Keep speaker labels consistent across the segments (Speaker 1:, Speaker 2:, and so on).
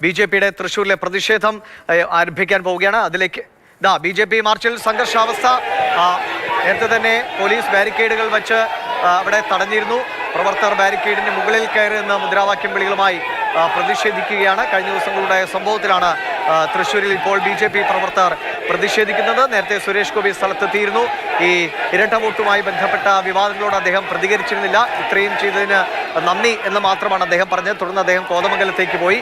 Speaker 1: ബി.ജെ.പിയുടെ തൃശ്ശൂരിലെ പ്രതിഷേധം ആരംഭിക്കാൻ പോവുകയാണ്. അതിലേക്ക് ബി.ജെ.പി മാർച്ചിൽ സംഘർഷാവസ്ഥ. നേരത്തെ തന്നെ പോലീസ് ബാരിക്കേഡുകൾ വെച്ച് അവിടെ തടഞ്ഞിരുന്നു. പ്രവർത്തകർ ബാരിക്കേഡിന് മുകളിൽ കയറി നിന്ന് മുദ്രാവാക്യം വിളികളുമായി പ്രതിഷേധിക്കുകയാണ്. കഴിഞ്ഞ ദിവസങ്ങളുണ്ടായ സംഭവത്തിലാണ് തൃശ്ശൂരിൽ ഇപ്പോൾ ബി.ജെ.പി പ്രവർത്തകർ പ്രതിഷേധിക്കുന്നത്. നേരത്തെ സുരേഷ് ഗോപി സ്ഥലത്തെത്തിയിരുന്നു. ഈ ഇരട്ട വോട്ടുമായി ബന്ധപ്പെട്ട വിവാദങ്ങളോട് അദ്ദേഹം പ്രതികരിച്ചിരുന്നില്ല. ഇത്രയും ചെയ്തതിന് നന്ദി എന്ന് മാത്രമാണ് അദ്ദേഹം പറഞ്ഞത്. തുടർന്ന് അദ്ദേഹം കോതമംഗലത്തേക്ക് പോയി.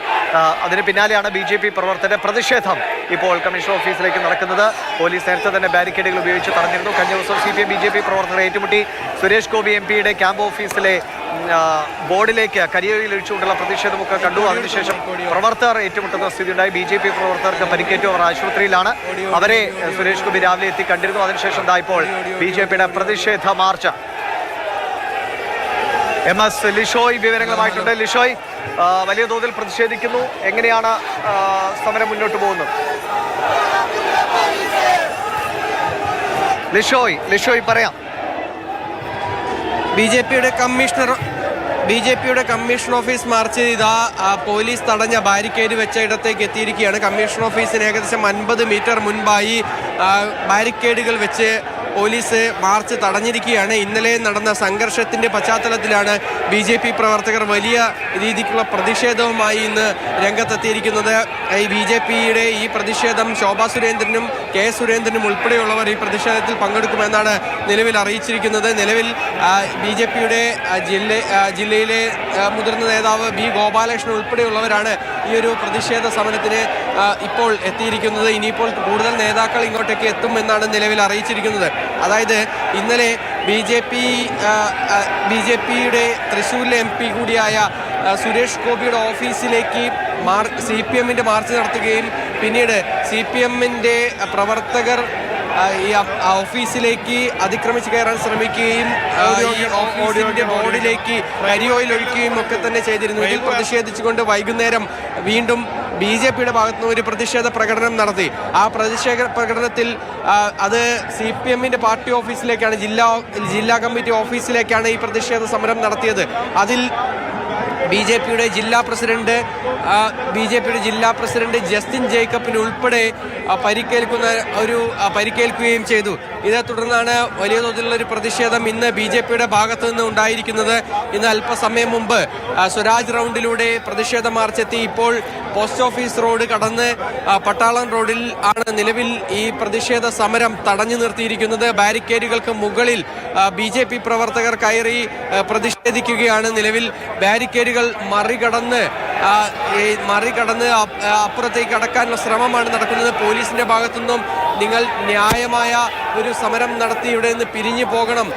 Speaker 1: അതിന് പിന്നാലെയാണ് ബി.ജെ.പി പ്രവർത്തകരുടെ പ്രതിഷേധം ഇപ്പോൾ കമ്മീഷൻ ഓഫീസിലേക്ക് നടക്കുന്നത്. പോലീസ് നേരത്തെ തന്നെ ബാരിക്കേഡുകൾ ഉപയോഗിച്ച് തടഞ്ഞിരുന്നു. കഴിഞ്ഞ ദിവസം CPM ബി.ജെ.പി പ്രവർത്തകരെ ഏറ്റുമുട്ടി. സുരേഷ് ഗോപി MP-യുടെ ക്യാമ്പ് ഓഫീസിലെ ബോർഡിലേക്ക് കരിയോയിൽ ഒഴിച്ചുകൊണ്ടുള്ള പ്രതിഷേധമൊക്കെ കണ്ടു. അതിനുശേഷം പ്രവർത്തകർ ഏറ്റുമുട്ടുന്ന സ്ഥിതിയുണ്ടായി. ബി.ജെ.പി പ്രവർത്തകർക്ക് പരിക്കേറ്റു. അവർ ആശുപത്രിയിലാണ്. അവരെ സുരേഷ് ഗോപി രാവിലെ എത്തി കണ്ടിരുന്നു. അതിനുശേഷം ഇപ്പോൾ ബി.ജെ.പിയുടെ പ്രതിഷേധ മാർച്ച്. MS ലിഷോയ് വിവരങ്ങളുമായിട്ടുണ്ട്. ലിഷോയ്, വലിയ തോതിൽ പ്രതിഷേധിക്കുന്നു. എങ്ങനെയാണ് സമരം മുന്നോട്ട് പോകുന്നത്? ലിഷോയ് പറയാം.
Speaker 2: ബി.ജെ.പിയുടെ കമ്മീഷൻ ഓഫീസ് മാർച്ച് ഇതാ പോലീസ് തടഞ്ഞ ബാരിക്കേഡ് വെച്ച ഇടത്തേക്ക് എത്തിയിരിക്കുകയാണ്. കമ്മീഷൻ ഓഫീസിന് ഏകദേശം 50 മീറ്റർ മുൻപായി ബാരിക്കേഡുകൾ വെച്ച് പോലീസ് മാർച്ച് തടഞ്ഞിരിക്കുകയാണ്. ഇന്നലെ നടന്ന സംഘർഷത്തിന്റെ പശ്ചാത്തലത്തിലാണ് ബി.ജെ.പി പ്രവർത്തകർ വലിയ രീതിക്കുള്ള പ്രതിഷേധവുമായി ഇന്ന് രംഗത്തെത്തിയിരിക്കുന്നത്. ഈ ബി.ജെ.പിയുടെ ഈ പ്രതിഷേധം ശോഭാ സുരേന്ദ്രനും കെ സുരേന്ദ്രനും ഉൾപ്പെടെയുള്ളവർ ഈ പ്രതിഷേധത്തിൽ പങ്കെടുക്കുമെന്നാണ് നിലവിൽ അറിയിച്ചിരിക്കുന്നത്. നിലവിൽ ബി.ജെ.പിയുടെ ജില്ലയിലെ മുതിർന്ന നേതാവ് B. ഗോപാലകൃഷ്ണൻ ഉൾപ്പെടെയുള്ളവരാണ് ഈ ഒരു പ്രതിഷേധ സമരത്തിന് ഇപ്പോൾ എത്തിയിരിക്കുന്നത്. ഇനിയിപ്പോൾ കൂടുതൽ നേതാക്കൾ ഇങ്ങോട്ടേക്ക് എത്തുമെന്നാണ് നിലവിൽ അറിയിച്ചിരിക്കുന്നത്. അതായത് ഇന്നലെ ബി.ജെ.പിയുടെ തൃശ്ശൂരിലെ MP കൂടിയായ സുരേഷ് ഗോപിയുടെ ഓഫീസിലേക്ക് CPM-ന്റെ മാർച്ച് നടത്തുകയും പിന്നീട് CPM-ന്റെ പ്രവർത്തകർ ഈ ഓഫീസിലേക്ക് അതിക്രമിച്ച് കയറാൻ ശ്രമിക്കുകയും ഈ ഓഫീസിന്റെ ബോർഡിലേക്ക് കരിയോയിൽ ഒഴിക്കുകയും ഒക്കെ തന്നെ ചെയ്തിരുന്നു. ഇതിൽ പ്രതിഷേധിച്ചുകൊണ്ട് വൈകുന്നേരം വീണ്ടും ബി.ജെ.പിയുടെ ഭാഗത്തുനിന്ന് ഒരു പ്രതിഷേധ പ്രകടനം നടത്തി. ആ പ്രതിഷേധ പ്രകടനത്തിൽ അത് CPM-ന്റെ പാർട്ടി ഓഫീസിലേക്കാണ്, ജില്ലാ കമ്മിറ്റി ഓഫീസിലേക്കാണ് ഈ പ്രതിഷേധ സമരം നടത്തിയത്. അതിൽ ബി.ജെ.പിയുടെ ജില്ലാ പ്രസിഡന്റ് ജസ്റ്റിൻ ജേക്കബിന് ഉൾപ്പെടെ പരിക്കേൽക്കുകയും ചെയ്തു. ഇതേ തുടർന്നാണ് വലിയ തോതിലുള്ള ഒരു പ്രതിഷേധം ഇന്ന് ബി.ജെ.പിയുടെ ഭാഗത്തു നിന്ന് ഉണ്ടായിരിക്കുന്നത്. ഇന്ന് അല്പസമയം മുമ്പ് സ്വരാജ് റൗണ്ടിലൂടെ പ്രതിഷേധ മാർച്ചെത്തി. ഇപ്പോൾ പോസ്റ്റ് ഓഫീസ് റോഡ് കടന്ന് പട്ടാളം റോഡിൽ ആണ് നിലവിൽ ഈ പ്രതിഷേധ സമരം തടഞ്ഞു നിർത്തിയിരിക്കുന്നത്. ബാരിക്കേഡുകൾക്ക് മുകളിൽ ബി.ജെ.പി പ്രവർത്തകർ കയറി പ്രതിഷേധിക്കുകയാണ്. നിലവിൽ ബാരിക്കേഡുകൾ മറികടന്ന് അപ്പുറത്തേക്ക് കടക്കാനുള്ള ശ്രമമാണ് നടക്കുന്നത്. പോലീസിന്റെ ഭാഗത്തുനിന്നും നിങ്ങൾ ന്യായമായ ഒരു സമരം നടത്തി ഇവിടെ നിന്ന് പിരിഞ്ഞു പോകണം,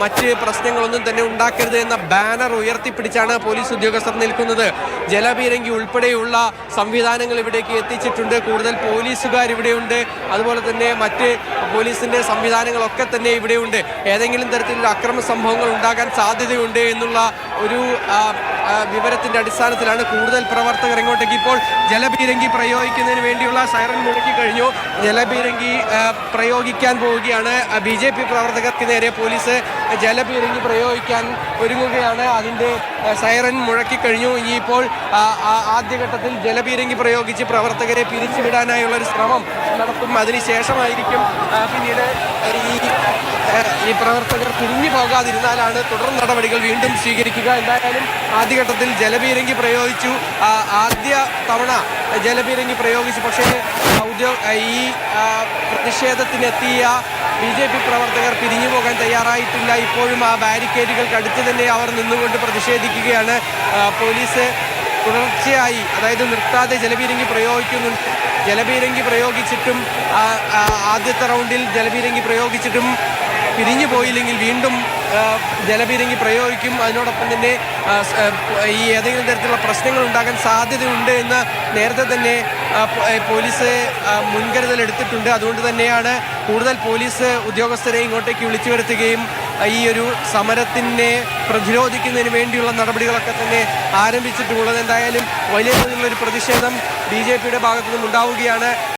Speaker 2: മറ്റ് പ്രശ്നങ്ങളൊന്നും തന്നെ ഉണ്ടാക്കരുത് എന്ന ബാനർ ഉയർത്തിപ്പിടിച്ചാണ് പോലീസ് ഉദ്യോഗസ്ഥർ നിൽക്കുന്നത്. ജലപീരങ്കി ഉൾപ്പെടെയുള്ള സംവിധാനങ്ങൾ ഇവിടേക്ക് എത്തിച്ചിട്ടുണ്ട്. കൂടുതൽ പോലീസുകാർ ഇവിടെയുണ്ട്. അതുപോലെ തന്നെ മറ്റ് പോലീസിന്റെ സംവിധാനങ്ങളൊക്കെ തന്നെ ഇവിടെയുണ്ട്. ഏതെങ്കിലും തരത്തിലുള്ള അക്രമ സംഭവങ്ങൾ ഉണ്ടാകാൻ സാധ്യതയുണ്ട് എന്നുള്ള ഒരു വിവരത്തിന്റെ അടിസ്ഥാനത്തിലാണ് കൂടുതൽ പ്രവർത്തകർ ഇങ്ങോട്ടേക്ക് ഇപ്പോൾ ജലപീരങ്കി പ്രയോഗിക്കുന്നതിന് വേണ്ടിയുള്ള സൈറൻ മുഴക്കി കഴിഞ്ഞു. ജലപീരങ്കി പ്രയോഗിക്കാൻ പോവുകയാണ്. ബി.ജെ.പി പ്രവർത്തകർക്ക് നേരെ പോലീസ് ജലപീരങ്കി പ്രയോഗിക്കാൻ ഒരുങ്ങുകയാണ്. അതിൻ്റെ സൈറൻ മുഴക്കിക്കഴിഞ്ഞു. ഇനിയിപ്പോൾ ആദ്യഘട്ടത്തിൽ ജലപീരങ്കി പ്രയോഗിച്ച് പ്രവർത്തകരെ പിരിച്ചുവിടാനായുള്ള ഒരു ശ്രമം നടത്തും. അതിനുശേഷമായിരിക്കും പിന്നീട് ഈ പ്രവർത്തകർ പിരിഞ്ഞു പോകാതിരുന്നാലാണ് തുടർ നടപടികൾ വീണ്ടും സ്വീകരിക്കുക. എന്തായാലും ആദ്യഘട്ടത്തിൽ ജലപീരങ്കി പ്രയോഗിച്ചു. ആദ്യ തവണ ജലപീരങ്കി പ്രയോഗിച്ചു. പക്ഷേ ഈ പ്രതിഷേധത്തിനെത്തിയ ബി.ജെ.പി പ്രവർത്തകർ പിരിഞ്ഞു പോകാൻ തയ്യാറായിട്ടില്ല. ഇപ്പോഴും ആ ബാരിക്കേഡുകൾക്ക് അടുത്ത് തന്നെ അവർ നിന്നുകൊണ്ട് പ്രതിഷേധിക്കുകയാണ്. പോലീസ് തുടർച്ചയായി, അതായത് നിർത്താതെ ജലപീരങ്കി പ്രയോഗിക്കുന്നുണ്ട്. ജലപീരങ്കി പ്രയോഗിച്ചിട്ടും ആദ്യത്തെ റൗണ്ടിൽ ജലപീരങ്കി പ്രയോഗിച്ചിട്ടും പിരിഞ്ഞു പോയില്ലെങ്കിൽ വീണ്ടും ജലപീരങ്കി പ്രയോഗിക്കും. അതിനോടൊപ്പം തന്നെ ഈ ഏതെങ്കിലും തരത്തിലുള്ള പ്രശ്നങ്ങൾ ഉണ്ടാകാൻ സാധ്യതയുണ്ട് എന്ന് നേരത്തെ തന്നെ പോലീസ് മുൻകരുതൽ എടുത്തിട്ടുണ്ട്. അതുകൊണ്ട് തന്നെയാണ് കൂടുതൽ പോലീസ് ഉദ്യോഗസ്ഥരെ ഇങ്ങോട്ടേക്ക് വിളിച്ചു വരുത്തുകയും ഈ ഒരു സമരത്തിനെ പ്രതിരോധിക്കുന്നതിന് വേണ്ടിയുള്ള നടപടികളൊക്കെ തന്നെ ആരംഭിച്ചിട്ടുള്ളത്. എന്തായാലും വലിയ തോതിലുള്ളൊരു പ്രതിഷേധം ബി.ജെ.പിയുടെ ഭാഗത്തു നിന്നും ഉണ്ടാവുകയാണ്.